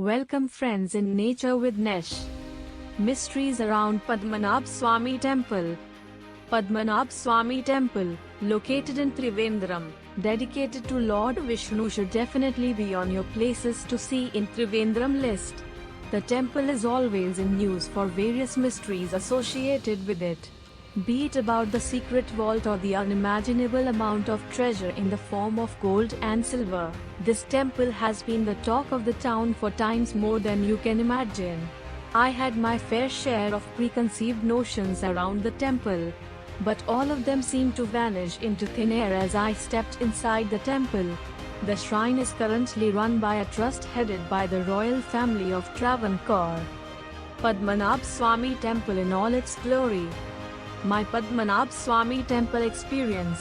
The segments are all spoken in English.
Welcome friends in Nature with Nesh. Mysteries around Padmanabh Swami Temple. Padmanabh Swami Temple, located in Trivandrum, dedicated to Lord Vishnu, should definitely be on your places to see in Trivandrum list. The temple is always in news for various mysteries associated with it. Be it about the secret vault or the unimaginable amount of treasure in the form of gold and silver, this temple has been the talk of the town for times more than you can imagine. I had my fair share of preconceived notions around the temple, but all of them seemed to vanish into thin air as I stepped inside the temple. The shrine is currently run by a trust headed by the royal family of Travancore. Padmanabh Swami Temple in all its glory. My Padmanabh Swami Temple experience.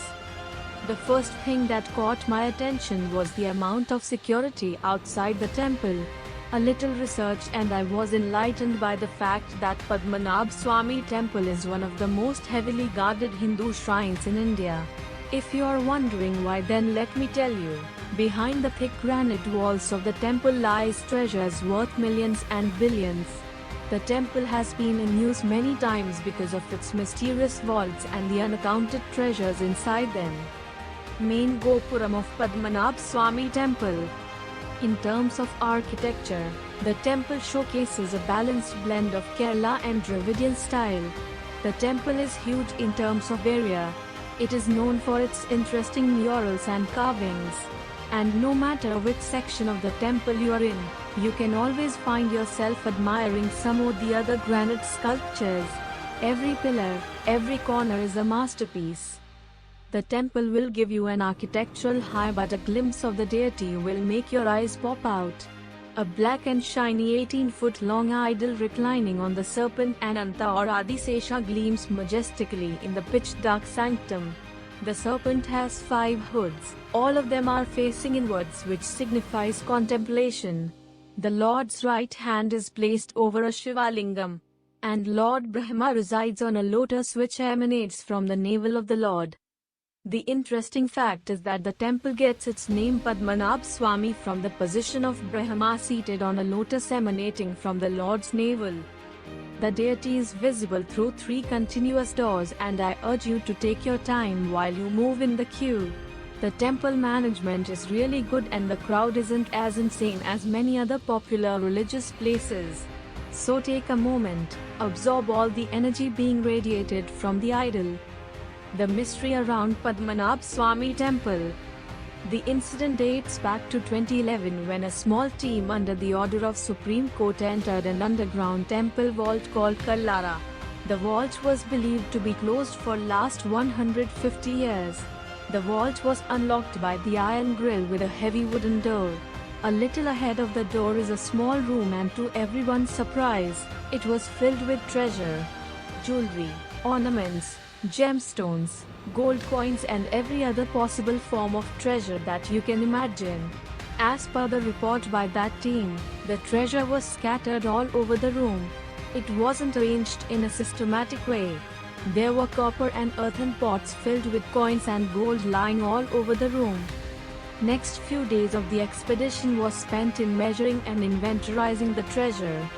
The first thing that caught my attention was the amount of security outside the temple. A little research and I was enlightened by the fact that Padmanabh Swami Temple is one of the most heavily guarded Hindu shrines in India. If you are wondering why, then let me tell you. Behind the thick granite walls of the temple lies treasures worth millions and billions. The temple has been in news many times because of its mysterious vaults and the unaccounted treasures inside them. Main Gopuram of Padmanabh Swami Temple. In terms of architecture, the temple showcases a balanced blend of Kerala and Dravidian style. The temple is huge in terms of area. It is known for its interesting murals and carvings. And no matter which section of the temple you are in, you can always find yourself admiring some or the other granite sculptures. Every pillar, every corner is a masterpiece. The temple will give you an architectural high, but a glimpse of the deity will make your eyes pop out. A black and shiny 18-foot-long idol reclining on the serpent Ananta or Adisesha gleams majestically in the pitch-dark sanctum. The serpent has 5 hoods, all of them are facing inwards, which signifies contemplation. The Lord's right hand is placed over a Shivalingam, and Lord Brahma resides on a lotus which emanates from the navel of the Lord. The interesting fact is that the temple gets its name Padmanabh Swami from the position of Brahma seated on a lotus emanating from the Lord's navel. The deity is visible through 3 continuous doors, and I urge you to take your time while you move in the queue. The temple management is really good and the crowd isn't as insane as many other popular religious places. So take a moment, absorb all the energy being radiated from the idol. The mystery around Padmanabh Swami Temple. The incident dates back to 2011 when a small team under the order of Supreme Court entered an underground temple vault called Kallara. The vault was believed to be closed for last 150 years. The vault was unlocked by the iron grill with a heavy wooden door. A little ahead of the door is a small room, and to everyone's surprise, it was filled with treasure. Jewelry, ornaments, gemstones, gold coins and every other possible form of treasure that you can imagine. As per the report by that team, the treasure was scattered all over the room. It wasn't arranged in a systematic way. There were copper and earthen pots filled with coins and gold lying all over the room. Next few days of the expedition was spent in measuring and inventorizing the treasure.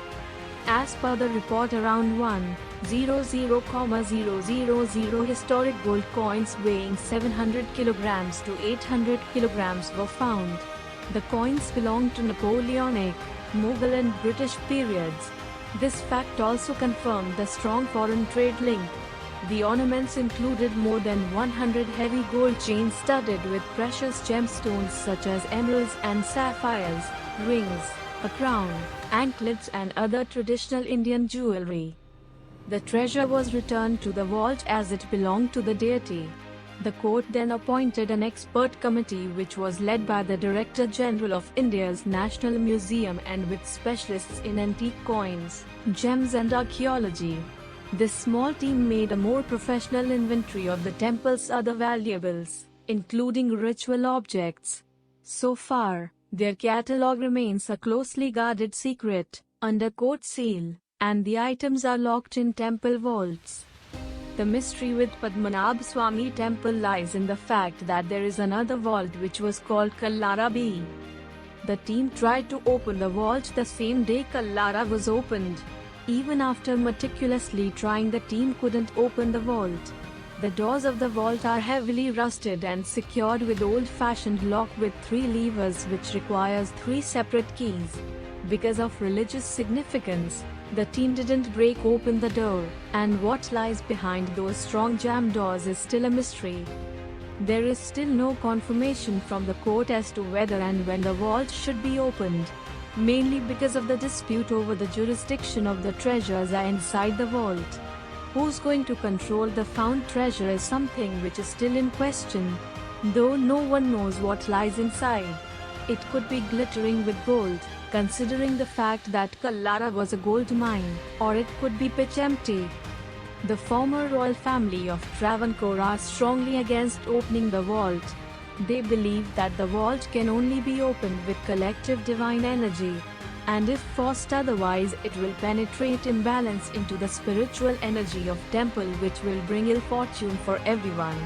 As per the report, around 100,000 historic gold coins weighing 700 kilograms to 800 kilograms were found. The coins belonged to Napoleonic, Mughal and British periods. This fact also confirmed the strong foreign trade link. The ornaments included more than 100 heavy gold chains studded with precious gemstones such as emeralds and sapphires, rings, a crown, anklets and other traditional Indian jewelry. The treasure was returned to the vault as it belonged to the deity. The court then appointed an expert committee which was led by the Director General of India's National Museum and with specialists in antique coins, gems and archaeology. This small team made a more professional inventory of the temple's other valuables, including ritual objects. So far, their catalogue remains a closely guarded secret, under court seal, and the items are locked in temple vaults. The mystery with Padmanabh Swami Temple lies in the fact that there is another vault which was called Kallara B. The team tried to open the vault the same day Kallara was opened. Even after meticulously trying, the team couldn't open the vault. The doors of the vault are heavily rusted and secured with old-fashioned lock with 3 levers, which requires 3 separate keys. Because of religious significance, the team didn't break open the door, and what lies behind those strong jam doors is still a mystery. There is still no confirmation from the court as to whether and when the vault should be opened, mainly because of the dispute over the jurisdiction of the treasures are inside the vault. Who's going to control the found treasure is something which is still in question, though no one knows what lies inside. It could be glittering with gold, considering the fact that Kallara was a gold mine, or it could be pitch empty. The former royal family of Travancore are strongly against opening the vault. They believe that the vault can only be opened with collective divine energy, and if forced otherwise, it will penetrate imbalance into the spiritual energy of temple, which will bring ill fortune for everyone.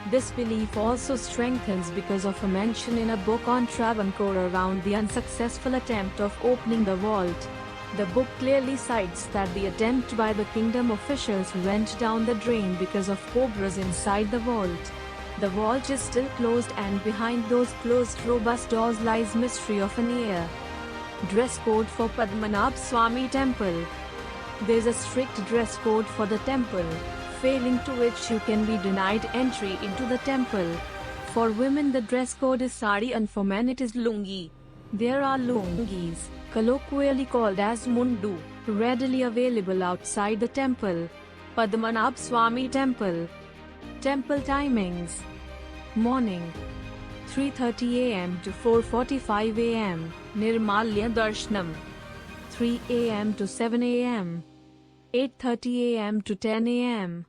This belief also strengthens because of a mention in a book on Travancore around the unsuccessful attempt of opening the vault. The book clearly cites that the attempt by the kingdom officials went down the drain because of cobras inside the vault. The vault is still closed, and behind those closed robust doors lies mystery of an year. Dress code for Padmanabh Swami Temple. There is a strict dress code for the temple, failing to which you can be denied entry into the temple. For women, the dress code is sari, and for men it is lungi. There are lungis, colloquially called as mundu, readily available outside the temple. Padmanabh Swami Temple. Temple timings: morning 3:30 a.m. to 4:45 a.m. Nirmalya Darshanam, 3 a.m. to 7 a.m. 8:30 a.m. to 10 a.m.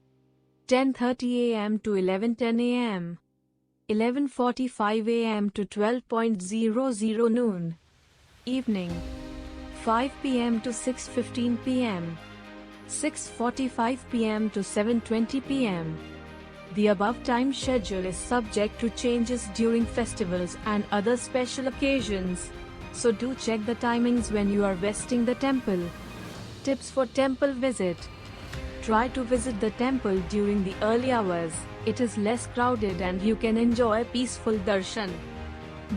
10:30 a.m. to 11:10 a.m. 11:45 a.m. to 12:00 noon. Evening: 5 p.m. to 6:15 p.m. 6:45 p.m. to 7:20 p.m. The above time schedule is subject to changes during festivals and other special occasions, so do check the timings when you are visiting the temple. Tips for temple visit: try to visit the temple during the early hours. It is less crowded and you can enjoy peaceful darshan.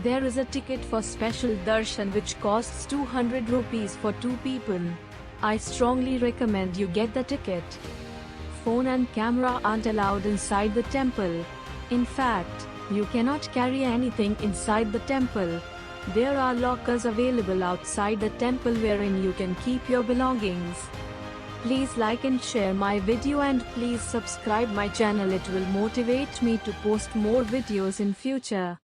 There is a ticket for special darshan which costs 200 rupees for 2 people. I strongly recommend you get the ticket. Phone and camera aren't allowed inside the temple. In fact, you cannot carry anything inside the temple. There are lockers available outside the temple wherein you can keep your belongings. Please like and share my video, and please subscribe my channel. It will motivate me to post more videos in future.